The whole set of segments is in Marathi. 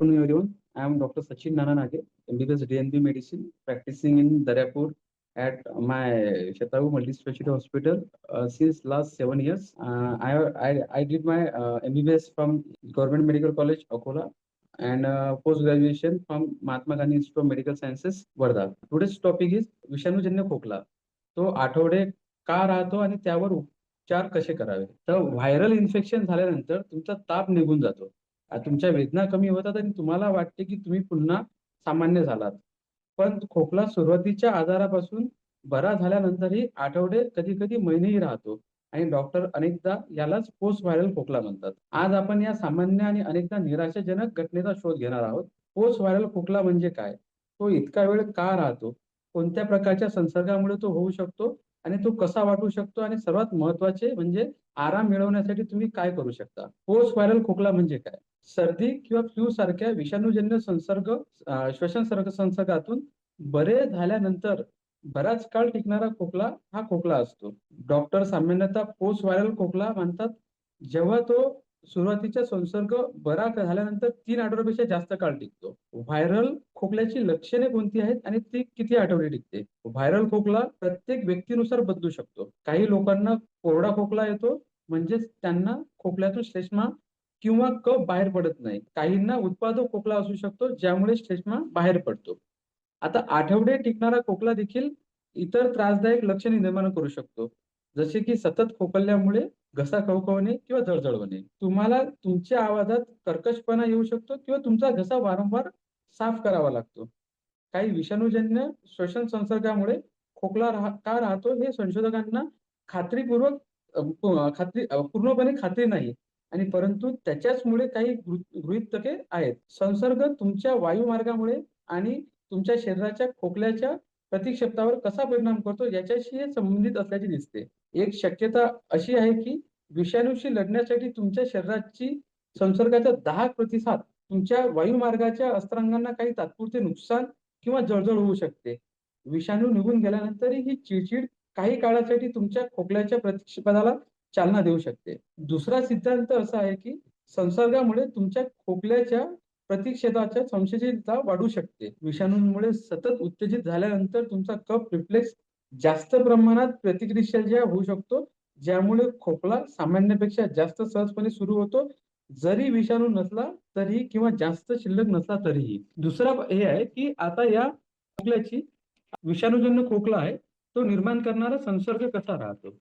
afternoon, everyone. I am Dr. Sachin Nananage, MBBS DNB Medicine, practicing in Darapur at my Shatavu Multispecialty Hospital since last 7 years. I did my MBBS from Government Medical College, Akola, and post graduation from Mahatma Gandhi Institute of Medical Sciences, Wardha. Today's topic is विषाणूजन्य खोकला. तो आठवडे का राहतो आणि त्यावर उपचार कसे करावे. तर व्हायरल इन्फेक्शन झाल्यानंतर तुमचा ताप निघून जातो. तुमच्या वेदना कमी होतात आणि तुम्हाला वाटते की तुम्ही पुन्हा सामान्य झालात. पण खोकला सुरुवातीच्या आजारापासून बरा झाल्यानंतरही आठवडे कधी-कधी महिनेही राहतो आणि डॉक्टर अनेकदा यालाच पोस्ट व्हायरल खोकला म्हणतात. आज आपण या सामान्य आणि अनेकदा निराशाजनक घटनेचा शोध घेणार आहोत. पोस्ट व्हायरल खोकला म्हणजे काय? तो इतका वेळ का राहतो? कोणत्या प्रकारच्या संसर्गामुळे तो होऊ शकतो आणि तो कसा वाटू शकतो आणि सर्वात महत्त्वाचे म्हणजे आराम मिळवण्यासाठी तुम्ही काय करू शकता? पोस्ट व्हायरल खोकला म्हणजे काय? सर्दी किंवा फ्लू सारख्या विषाणूजन्य संसर्ग श्वसन संसर्गातून बरे झाल्यानंतर बराच काळ टिकणारा खोकला हा खोकला असतो. डॉक्टर सामान्यतः पोस्ट व्हायरल खोकला म्हणतात जेव्हा तो सुरुवातीचा संसर्ग बरा झाल्यानंतर 3 आठवड्यापेक्षा जास्त काळ टिकतो. व्हायरल खोकल्याची लक्षणे कोणती आहेत आणि ती किती आठवडे टिकते? व्हायरल खोकला प्रत्येक व्यक्तीनुसार बदलू शकतो. काही लोकांना कोरडा खोकला येतो म्हणजेच त्यांना खोकल्यातून श्लेष्मा किंवा कफ बाहेर पडत नाही. काहींना उत्पादक खोकला असू शकतो ज्यामुळे श्लेष्मा बाहेर पडतो. आता आठवडे टिकणारा खोकला देखील इतर त्रासदायक लक्षणे निर्माण करू शकतो. जसे की सतत खोकल्यामुळे घसा खवखवणे किंवा जळजळ होणे. तुम्हाला तुमच्या आवाजात कर्कशपणा येऊ शकतो किंवा तुमचा घसा वारंवार साफ करावा लागतो. काही विषाणूजन्य श्वसन संसर्गामुळे खोकला का राहतो हे संशोधकांना खात्रीपूर्वक पूर्णपणे खात्री नाही आणि परंतु त्याच्याचमुळे काही गृहीतके आहेत. संसर्ग तुमच्या वायुमार्गामुळे आणि तुमच्या शरीराच्या खोकल्याच्या प्रतिक्षेपणावर कसा परिणाम करतो याच्याशी हे संबंधित असल्याचे दिसते. एक शक्यता अशी आहे की विषाणूशी लढण्यासाठी तुमच्या शरीराची संसर्गाचा 10 प्रतिसाद तुमच्या वायुमार्गाच्या अस्त्रांगांना काही तात्पुरते नुकसान किंवा जळजळ होऊ शकते. विषाणू निघून गेल्यानंतरही ही चिडचिड काही काळासाठी तुमच्या खोकल्याच्या प्रतिक्षेपणाला चालना देऊ शकते. दुसरा सिद्धांत असा आहे की संसर्गामुळे तुमच्या खोकल्याच्या प्रतिक्षेपाच्या संशयितता वाढू शकते. विषाणूंमुळे सतत उत्तेजित झाल्यानंतर तुमचा कफ रिफ्लेक्स जास्त प्रमाणात प्रतिक्रियाशील होऊ शकतो, ज्यामुळे खोकला सामान्यपेक्षा जास्त सहजपणे सुरू होतो, जरी विषाणू नसला तरीही किंवा जास्त शिल्लक नसला तरीही. दुसरा हे आहे की आता या खोकल्याची विषाणूजन्य खोकला आहे, तो निर्माण करणारा संसर्ग कसा राहतो?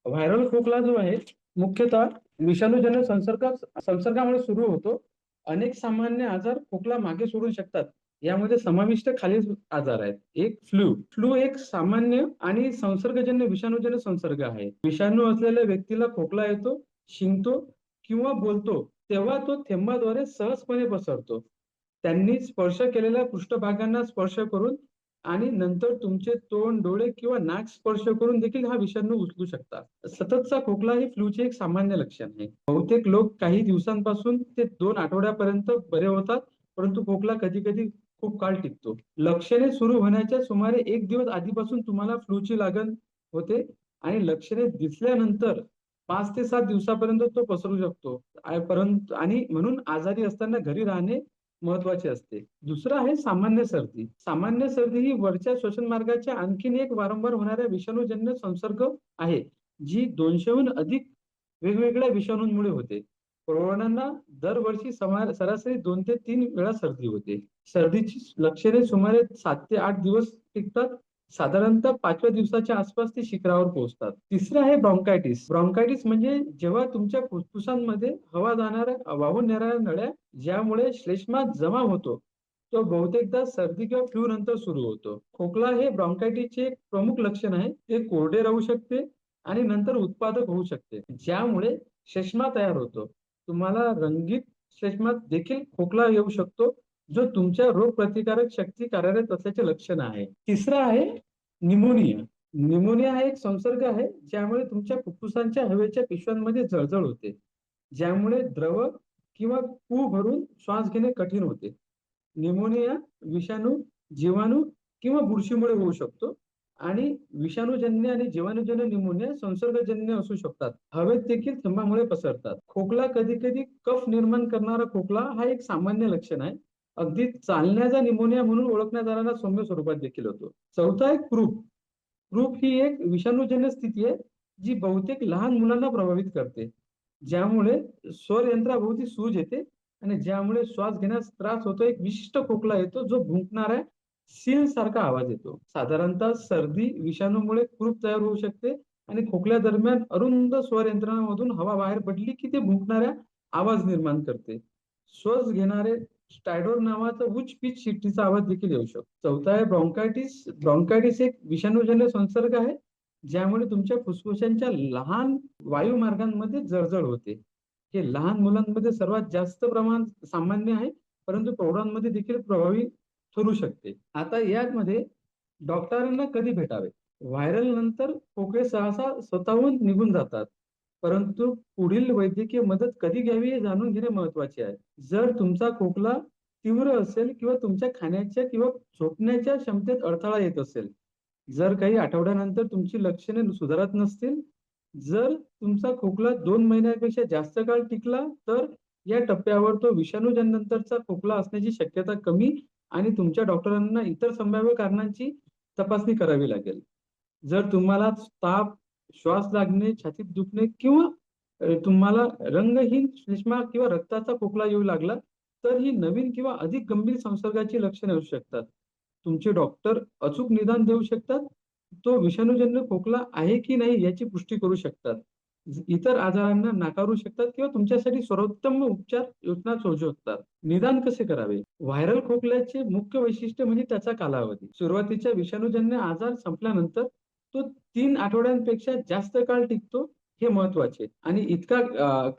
व्हायरल खोकला जो आहे, मुख्यतः विषाणूजन्य संसर्गामुळे सुरू होतो. अनेक सामान्य आजार खोकला मागे सोडू शकतात. यामध्ये समाविष्ट खालील आजार आहेत. एक फ्लू. फ्लू एक सामान्य आणि संसर्गजन्य विषाणूजन्य संसर्ग आहे. विषाणू असलेल्या व्यक्तीला खोकला येतो, शिंकतो किंवा बोलतो तेव्हा तो थेंबाद्वारे सहजपणे पसरतो. त्यांनी स्पर्श केलेल्या पृष्ठभागांना स्पर्श करून आणि नंतर तुमचे तोंड, डोळे किंवा नाक स्पर्श करून देखील हा विषाणू उचलू शकतात. सततचा खोकला हे फ्लूचे एक सामान्य लक्षण आहे. बहुतेक लोक काही दिवसांपासून ते 2 आठवड्यापर्यंत बरे होतात, परंतु खोकला कधी-कधी खूप काळ टिकतो. लक्षणे सुरू होण्याच्या सुमारे 1 दिवस आधीपासून तुम्हाला फ्लूची लागण होते आणि लक्षणे दिसल्यानंतर 5 ते 7 दिवसापर्यंत तो पसरू शकतो. परंतु आणि म्हणून आजारी असताना घरी राहणे महत्वाचे असते. दुसरं आहे सामान्य सर्दी. सामान्य सर्दी ही वरच्या श्वसन मार्गाच्या आणखीन एक वारंवार होणाऱ्या विषाणूजन्य संसर्ग आहे, जी 200हून अधिक वेगवेगळ्या विषाणूंमुळे होते. प्रौढांना दरवर्षी सरासरी 2 ते 3 वेळा सर्दी होते. सर्दीची लक्षणे सुमारे 7 ते 8 दिवस टिकतात. साधारणतः 5व्या दिवसाच्या आसपास ती शिखरावर पोहोचतात. तिसरं आहे ब्रॉन्कायटिस. ब्रॉन्कायटिस म्हणजे जेव्हा तुमच्या फुफ्फुसांमध्ये हवा वाहून नेणाऱ्या नळ्या ज्यामुळे श्लेष्मा जमा होतो, तो बहुतेकदा सर्दी किंवा फ्लू नंतर सुरू होतो. खोकला हे ब्रॉन्कायटिसचे एक प्रमुख लक्षण आहे. ते कोरडे राहू शकते आणि नंतर उत्पादक होऊ शकते, ज्यामुळे श्लेष्मा तयार होतो. तुम्हाला रंगीत श्लेष्मात देखील खोकला येऊ शकतो, जो तुमच्या रोगप्रतिकारक शक्ती कार्यरत असल्याचे लक्षण आहे. तिसरं आहे निमोनिया. निमोनिया हा एक संसर्ग आहे, ज्यामुळे तुमच्या फुफ्फुसांच्या हवेच्या पिशव्यांमध्ये जळजळ होते, ज्यामुळे द्रव किंवा पू भरून श्वास घेणे कठीण होते. निमोनिया विषाणू, जीवाणू किंवा बुरशीमुळे होऊ शकतो आणि विषाणूजन्य आणि जीवाणूजन्य न्यूमोनिया संसर्गजन्य असू शकतात. हवेत देखील थेंबामुळे पसरतात. खोकला कधी कधी कफ निर्माण करणारा खोकला हा एक सामान्य लक्षण आहे. अगदी चालण्याचा निमोनिया म्हणून ओळखण्यात जाणारा सौम्य स्वरूपात देखील होतो. चौथा आहे क्रूप. क्रूप ही एक विषाणूजन्य स्थिती आहे जी बहुतेक लहान मुलांना प्रभावित करते, ज्यामुळे स्वर यंत्राभोवती सूज येते आणि ज्यामुळे श्वास घेण्यास त्रास होतो. एक विशिष्ट खोकला येतो जो भुंकणाऱ्या सील सारखा आवाज येतो. साधारणतः सर्दी विषाणूमुळे क्रूप तयार होऊ शकते आणि खोकल्या दरम्यान अरुंद स्वर यंत्रणामधून हवा बाहेर पडली की ते भुंकणाऱ्या आवाज निर्माण करते. श्वास घेणारे स्टायडोर नावाचा उच्च पिच शिट्टीचा आवाज देखील येऊ शकतो. चौथा आहे ब्रॉन्कायटिस. ब्रॉन्कायटिस एक विषाणूजन्य संसर्ग आहे ज्यामुळे तुमच्या फुफ्फुसांच्या लहान वायुमार्गांमध्ये जळजळ होते. हे लहान मुलांमध्ये सर्वात जास्त प्रमाण सामान्य आहे, परंतु प्रौढांमध्ये देखील प्रभावी ठरू शकते. आता यामध्ये डॉक्टरांना कधी भेटावे? व्हायरल नंतर खोकले सहसा स्वतःहून निघून जातात, परंतु पुढील वैद्यकीय मदत कधी घ्यावी हे जाणून घेणे महत्वाचे आहे. जर तुमचा खोकला तीव्र असेल किंवा तुमच्या खाण्याच्या किंवा झोपण्याच्या क्षमतेत अडथळा येत असेल, जर काही आठवड्यानंतर तुमची लक्षणे सुधारत नसतील, जर तुमचा खोकला 2 महिन्यापेक्षा जास्त काळ टिकला, तर या टप्प्यावर तो विषाणूजन्यंतरचा खोकला असण्याची शक्यता कमी आणि तुमच्या डॉक्टरांना इतर संभाव्य कारणांची तपासणी करावी लागेल. जर तुम्हाला ताप, श्वास लागणे, छातीत दुखणे किंवा तुम्हाला रंगहीन श्लेष्मा किंवा रक्ताचा खोकला येऊ लागला, तर ही नवीन किंवा अधिक गंभीर संसर्गाची लक्षणे असू शकतात. तुमचे डॉक्टर अचूक निदान देऊ शकतात. तो विषाणूजन्य खोकला आहे की नाही याची पुष्टी करू शकतात. इतर आजारांना नाकारू शकतात किंवा तुमच्यासाठी सर्वोत्तम उपचार योजना सुचवू शकतात. निदान कसे करावे? व्हायरल खोकल्याचे मुख्य वैशिष्ट्य म्हणजे त्याचा कालावधी. सुरुवातीच्या विषाणूजन्य आजार संपल्यानंतर तो 3 आठवड्यांपेक्षा जास्त काळ टिकतो, हे महत्वाचे. आणि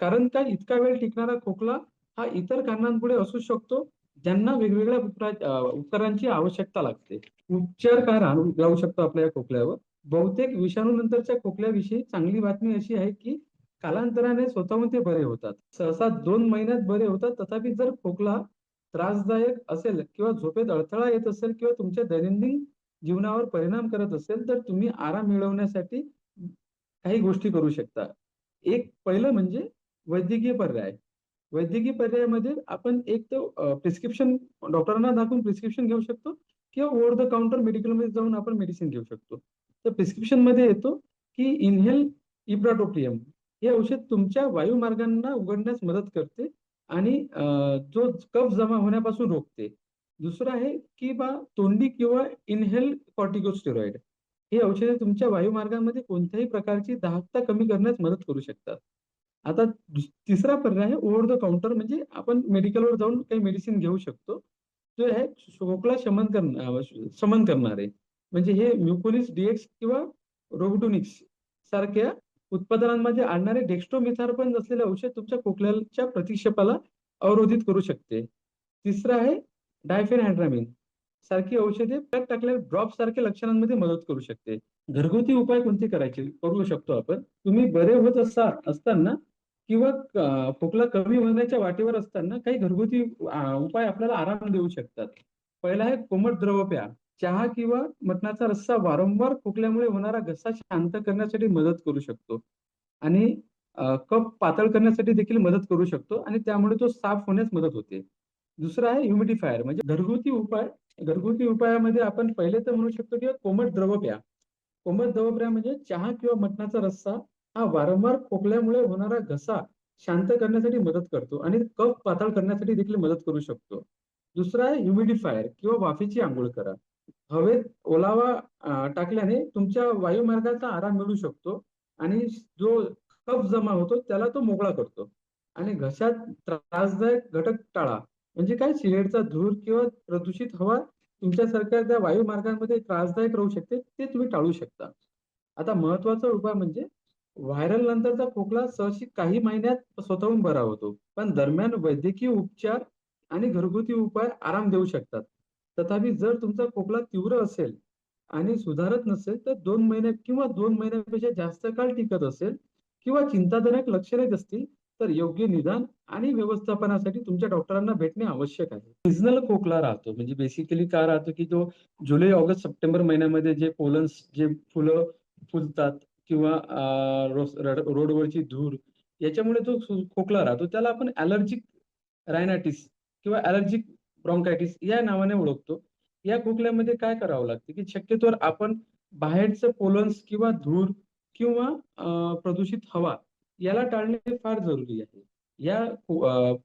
कारण काय इतका वेळ टिकणारा खोकला हा इतर कारणांपुढे असू शकतो, ज्यांना वेगवेगळ्या उपचारांची आवश्यकता लागते. उपचार काय राहू शकतो आपल्या या खोकल्यावर? बहुतेक विषाणूनंतरच्या खोकल्याविषयी चांगली बातमी अशी आहे की कालांतराने स्वतःहून ते बरे होतात. सहसा 2 महिन्यात बरे होतात. तथापि जर खोकला त्रासदायक असेल किंवा झोपेत अडथळा येत असेल किंवा तुमच्या दैनंदिन जीवनावर परिणाम करत असेल, तर तुम्ही आराम मिळवण्यासाठी काही गोष्टी करू शकता. एक पहिलं म्हणजे वैद्यकीय पर्याय. वैद्यकीय पर्यायामध्ये आपण एक तर प्रिस्क्रिप्शन डॉक्टरांना दाखवून प्रिस्क्रिप्शन घेऊ शकतो किंवा ओव्हर द काउंटर मेडिकलमध्ये जाऊन आपण मेडिसिन घेऊ शकतो. तर प्रिस्क्रिप्शनमध्ये येतो की इन्हेल इब्राटोपियम हे औषध तुमच्या वायुमार्गांना उघडण्यास मदत करते आणि जो कफ जमा होण्यापासून रोखते. दुसरं आहे की तोंडी किंवा इन्हेल कॉर्टिकोस्टेरॉइड ही औषधे तुमच्या वायुमार्गांमध्ये कोणत्याही प्रकारची दाहकता कमी करण्यास मदत करू शकतात. आता तिसरा पर्याय आहे ओव्हर द काउंटर म्हणजे आपण मेडिकलवर जाऊन काही मेडिसिन घेऊ शकतो. तो आहे खोकला शमन करणारे. म्हणजे हे म्युकोनिस डीएक्स किंवा रोबुटोनिक्स सारख्या उत्पादनांमध्ये आणणारे डेक्स्ट्रोमिथार्पण नसलेले औषध तुमच्या खोकल्याच्या प्रतिक्षेपाला अवरोधित करू शकते. तिसरं आहे डायफेनहायड्रामिन सारखी औषधे त्यात टाकलेल्या ड्रॉप सारख्या लक्षणांमध्ये मदत करू शकते. घरगुती उपाय कोणते करू शकतो आपण? तुम्ही बरे होत असताना किंवा खोकला कमी होण्याच्या वाटेवर असताना काही घरगुती उपाय आपल्याला आराम देऊ शकतात. पहिला आहे कोमट द्रव प्या. चहा किंवा मटणाचा रस्सा वारंवार खोकल्यामुळे होणारा घसा शांत करण्यासाठी मदत करू शकतो आणि कफ पातळ करण्यासाठी देखील मदत करू शकतो आणि त्यामुळे तो साफ होण्यास मदत होते. दुसरा आहे ह्युमिडिफायर म्हणजे घरगुती उपाय. घरगुती उपायामध्ये आपण पहिले तर म्हणू शकतो की कोमट द्रव प्या. कोमट द्रव प्या म्हणजे चहा किंवा मटणाचा रस्सा हा वारंवार खोकल्यामुळे होणारा घसा शांत करण्यासाठी मदत करतो आणि कफ पातळ करण्यासाठी देखील मदत करू शकतो. दुसरा आहे ह्युमिडिफायर किंवा वाफेची आंघोळ करा. हवेत ओलावा टाकल्याने तुमच्या वायुमार्गाचा आराम मिळू शकतो आणि जो कफ जमा होतो त्याला तो मोकळा करतो आणि घशात त्रासदायक घटक टाळा. म्हणजे काय सिगारेटचा धूर किंवा प्रदूषित हवा तुमच्यासारख्या त्या वायुमार्गांमध्ये त्रासदायक राहू शकते, ते तुम्ही टाळू शकता. आता महत्वाचा उपाय म्हणजे व्हायरल नंतरचा खोकला सहसा काही महिन्यात स्वतःहून बरा होतो, पण दरम्यान वैद्यकीय उपचार आणि घरगुती उपाय आराम देऊ शकतात. तथापि जर तुमचा खोकला तीव्र असेल आणि सुधारत नसेल, तर 2 महिने किंवा 2 महिन्यापेक्षा जास्त काळ टिकत असेल किंवा चिंताजनक लक्षणे असतील, तर योग्य निदान आणि व्यवस्थापनासाठी तुमच्या डॉक्टरांना भेटणे आवश्यक आहे. सीझनल खोकला राहतो म्हणजे बेसिकली काय राहतो, की जो जुलै, ऑगस्ट, सप्टेंबर महिन्यामध्ये जे पोलन्स जे फुलं फुलतात किंवा रोडवरची धूर याच्यामुळे जो खोकला राहतो त्याला आपण ॲलर्जिक रायनायटिस किंवा ॲलर्जिक ब्रॉन्कायटिस या नावाने ओळखतो. या खोकल्यामध्ये काय करावं लागतं, की शक्यतोवर आपण बाहेरचं पोलन्स किंवा धूर किंवा प्रदूषित हवा याला टाळणे फार जरुरी आहे. या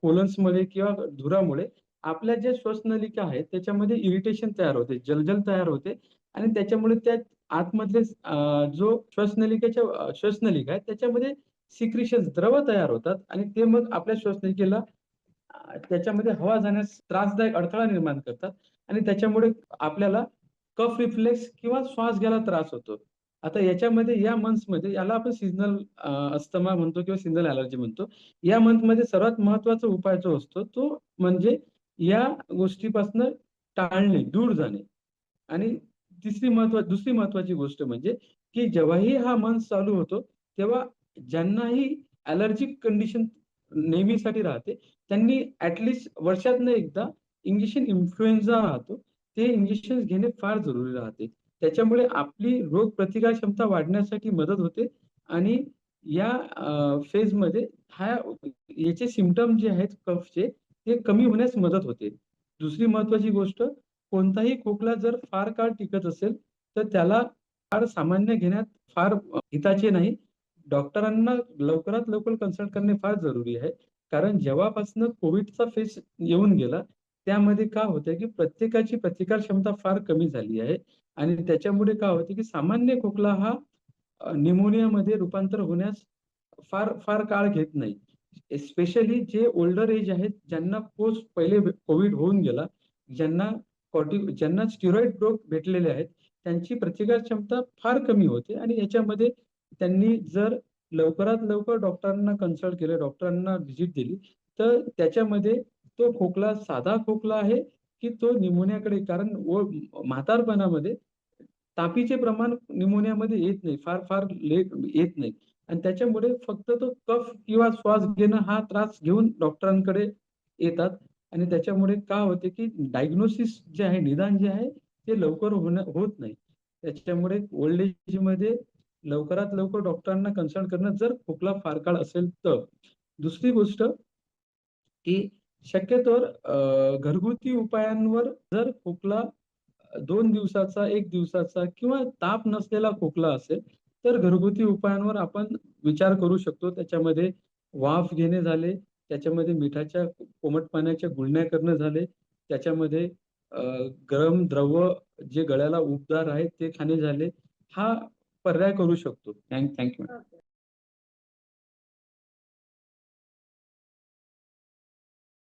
पोलन्समुळे किंवा धुरामुळे आपल्या ज्या श्वासनलिका आहेत त्याच्यामध्ये इरिटेशन तयार होते, जलजल तयार होते आणि त्याच्यामुळे त्या आतमधले जो श्वासनलिका आहे त्याच्यामध्ये सिक्रिशन्स द्रव तयार होतात आणि ते मग आपल्या श्वासनलिकेला त्याच्यामध्ये हवा जाण्यास त्रासदायक अडथळा निर्माण करतात आणि त्याच्यामुळे आपल्याला कफ रिफ्लेक्स किंवा श्वास घ्यायला त्रास होतो. आता याच्यामध्ये या मंथ्समध्ये याला आपण सीझनल अस्थमा म्हणतो किंवा सीझनल ॲलर्जी म्हणतो. या मंथमध्ये सर्वात महत्त्वाचा उपाय जो असतो तो म्हणजे या गोष्टीपासून टाळणे, दूर जाणे. आणि दुसरी महत्त्वाची गोष्ट म्हणजे, की जेव्हाही हा मंथ चालू होतो, तेव्हा ज्यांनाही ॲलर्जिक कंडिशन नेहमीसाठी राहते, त्यांनी वर्षातनं एकदा इंजेक्शन इन्फ्लुएन्झा राहतो, ते इंजेक्शन घेणे फार जरुरी राहते. त्याच्यामुळे आपली रोगप्रतिकार क्षमता वाढण्यासाठी मदत होते आणि या फेजमध्ये याचे सिम्प्टम जे आहेत कफचे, ते कमी होण्यास मदत होते. दुसरी महत्त्वाची गोष्ट, कोणताही खोकला जर फार काळ टिकत असेल, तर त्याला फार सामान्य घेण्यात फार हिताचे नाही. डॉक्टरांना लवकरात लवकर कन्सल्ट करणे फार जरुरी आहे. कारण जेव्हापासून कोविडचा फेज येऊन गेला, त्यामध्ये काय होतंय, की प्रत्येकाची प्रतिकार क्षमता फार कमी झाली आहे आणि त्याच्यामुळे काय होतं, की सामान्य खोकला हा न्यूमोनियामध्ये रूपांतर होण्यास फार फार काळ घेत नाही. स्पेशली जे ओल्डर एज आहेत, ज्यांना पहिले कोविड होऊन गेला, ज्यांना ज्यांना स्टिरॉइड डोस भेटलेले आहेत, त्यांची प्रतिकार क्षमता फार कमी होते आणि याच्यामध्ये त्यांनी जर लवकरात लवकर डॉक्टरांना कन्सल्ट केलं, डॉक्टरांना व्हिजिट दिली, तर त्याच्यामध्ये तो खोकला साधा खोकला आहे, की तो न्यूमोनियाकडे कारण म्हातारपणामध्ये तापीचे प्रमाण न्यूमोनियामध्ये येत नाही. फार, फार लेट येत नाही आणि त्याच्यामुळे फक्त तो कफ किंवा श्वास घेणं हा त्रास घेऊन डॉक्टरांकडे येतात आणि त्याच्यामुळे काय होते, की डायग्नोसिस जे आहे, निदान जे आहे, ते लवकर होत नाही. त्याच्यामुळे ओल्ड एजमध्ये लवकरात लवकर डॉक्टरांना कन्सल्ट करणं जर खोकला फार काळ असेल तर. दुसरी गोष्ट, की शक्यतोवर घरगुती उपायांवर जर खोकला 2 दिवसाचा, 1 दिवसाचा किंवा ताप नसलेला खोकला असेल, तर घरगुती उपायांवर आपण विचार करू शकतो. त्याच्यामध्ये वाफ घेणे झाले, त्याच्यामध्ये मिठाच्या कोमट पाण्याच्या गुळण्या करणं झाले, त्याच्यामध्ये अ, गरम द्रव जे गळ्याला उबदार आहेत ते खाणे झाले. हा पर्याय करू शकतो. Thank you.